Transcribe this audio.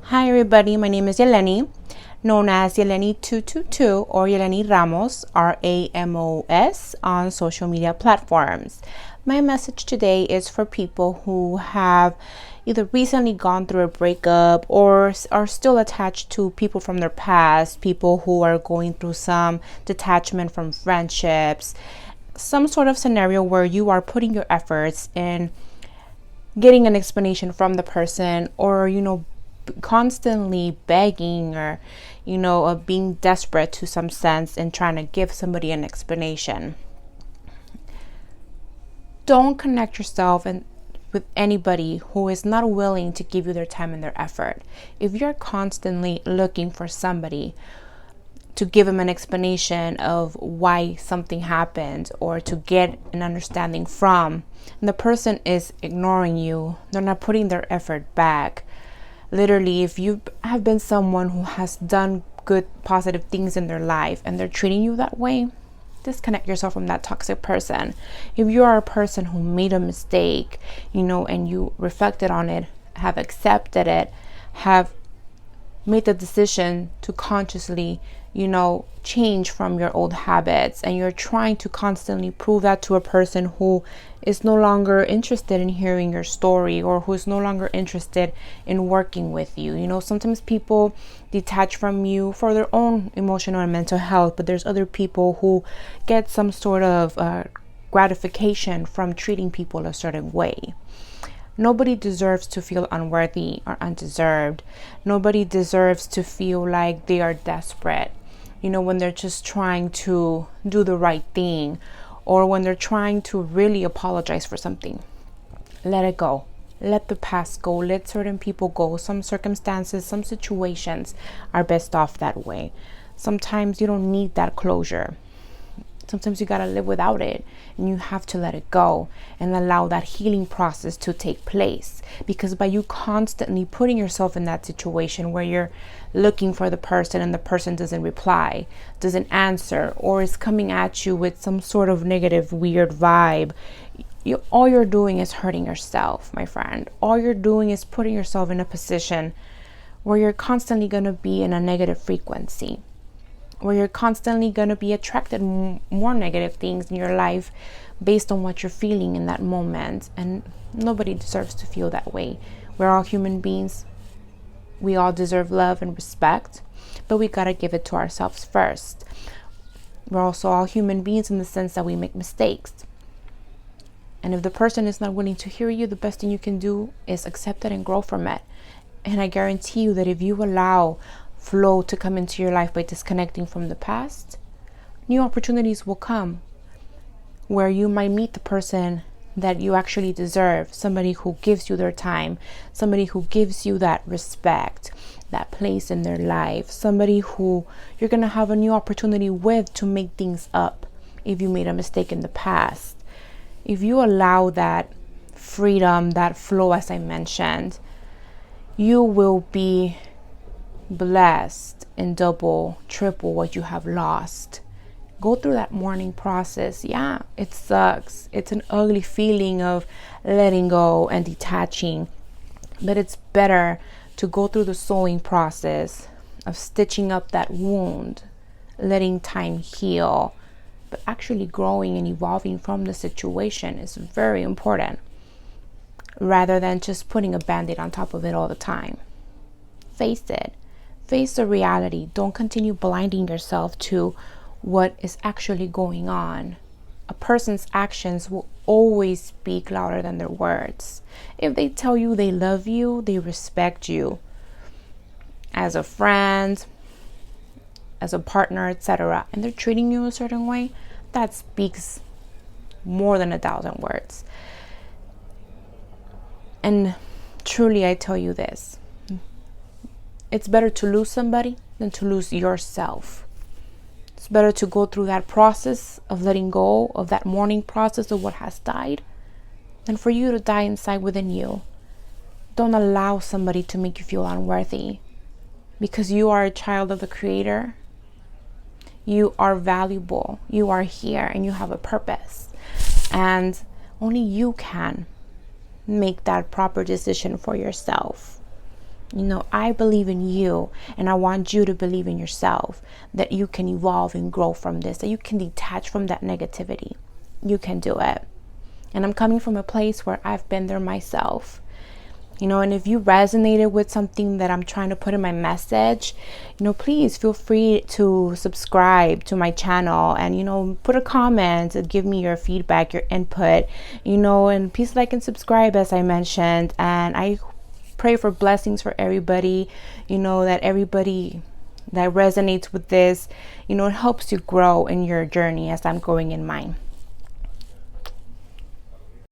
Hi everybody, my name is Yeleni, known as Yeleni222 or Yeleni Ramos, Ramos, on social media platforms. My message today is for people who have either recently gone through a breakup or are still attached to people from their past, people who are going through some detachment from friendships, some sort of scenario where you are putting your efforts in getting an explanation from the person, or constantly begging, or being desperate to some sense and trying to give somebody an explanation. Don't connect yourself with anybody who is not willing to give you their time and their effort. If you're constantly looking for somebody to give them an explanation of why something happened or to get an understanding from, and the person is ignoring you, they're not putting their effort back. Literally, if you have been someone who has done good, positive things in their life and they're treating you that way, disconnect yourself from that toxic person. If you are a person who made a mistake, and you reflected on it, have accepted it, have made the decision to consciously, change from your old habits, and you're trying to constantly prove that to a person who is no longer interested in hearing your story, or who is no longer interested in working with you. Sometimes people detach from you for their own emotional and mental health, but there's other people who get some sort of gratification from treating people a certain way. Nobody deserves to feel unworthy or undeserved. Nobody deserves to feel like they are desperate, when they're just trying to do the right thing, or when they're trying to really apologize for something. Let it go. Let the past go. Let certain people go. Some circumstances, some situations are best off that way. Sometimes you don't need that closure. Sometimes you gotta live without it, and you have to let it go and allow that healing process to take place. Because by you constantly putting yourself in that situation where you're looking for the person and the person doesn't reply, doesn't answer, or is coming at you with some sort of negative, weird vibe, all you're doing is hurting yourself, my friend. All you're doing is putting yourself in a position where you're constantly gonna be in a negative frequency, where you're constantly going to be attracted more negative things in your life based on what you're feeling in that moment. And nobody deserves to feel that way. We're all human beings. We all deserve love and respect, but we got to give it to ourselves first. We're also all human beings in the sense that we make mistakes. And if the person is not willing to hear you, the best thing you can do is accept it and grow from it. And I guarantee you that if you allow flow to come into your life by disconnecting from the past, new opportunities will come where you might meet the person that you actually deserve, somebody who gives you their time, somebody who gives you that respect, that place in their life, somebody who you're going to have a new opportunity with to make things up if you made a mistake in the past. If you allow that freedom, that flow, as I mentioned, you will be blessed in double, triple what you have lost. Go through that mourning process. Yeah, it sucks. It's an ugly feeling of letting go and detaching, but it's better to go through the sewing process of stitching up that wound, letting time heal, but actually growing and evolving from the situation is very important, rather than just putting a band-aid on top of it all the time. Face it. Face the reality. Don't continue blinding yourself to what is actually going on. A person's actions will always speak louder than their words. If they tell you they love you, they respect you as a friend, as a partner, etc., and they're treating you a certain way, that speaks more than 1,000 words. And truly, I tell you this. It's better to lose somebody than to lose yourself. It's better to go through that process of letting go, of that mourning process of what has died, than for you to die inside within you. Don't allow somebody to make you feel unworthy, because you are a child of the Creator. You are valuable. You are here and you have a purpose. And only you can make that proper decision for yourself. You know, I believe in you, and I want you to believe in yourself, that you can evolve and grow from this, that you can detach from that negativity. You can do it. And I'm coming from a place where I've been there myself. You know, and if you resonated with something that I'm trying to put in my message, you know, please feel free to subscribe to my channel and, you know, put a comment and give me your feedback, your input, you know, and please like and subscribe, as I mentioned. And I pray for blessings for everybody, you know, that everybody that resonates with this, you know, it helps you grow in your journey as I'm growing in mine.